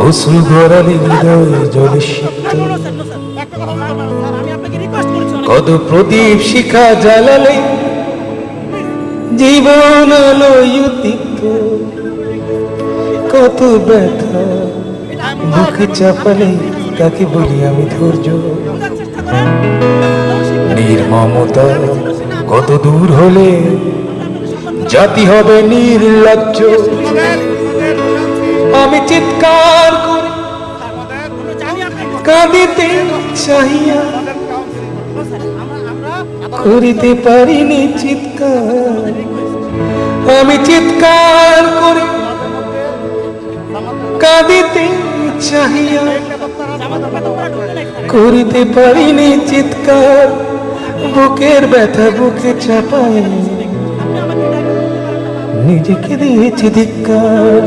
অশ্রু গড়ালে হৃদয়ে জলে সিক্ত, কত প্রদীপ শিখা জ্বালালে জীবন আলোয় উদ্দীপ্ত, কত ব্যথা বুকে চাপালে তাকে বলি আমি ধৈর্য। নির্মমতা কত দূর হলে জাতি হবে নির্লজ্জ। আমি চিৎকার করে কাঁদিতে চাহিয়া করিতে পারিনি চিৎকার। আমি চিৎকার করে কাঁদিতে চাহিয়া করিতে পারিনি চিৎকার। বুকের ব্যথা বুকে চাপায় নিজেকে দিয়েছি ধিক্কার।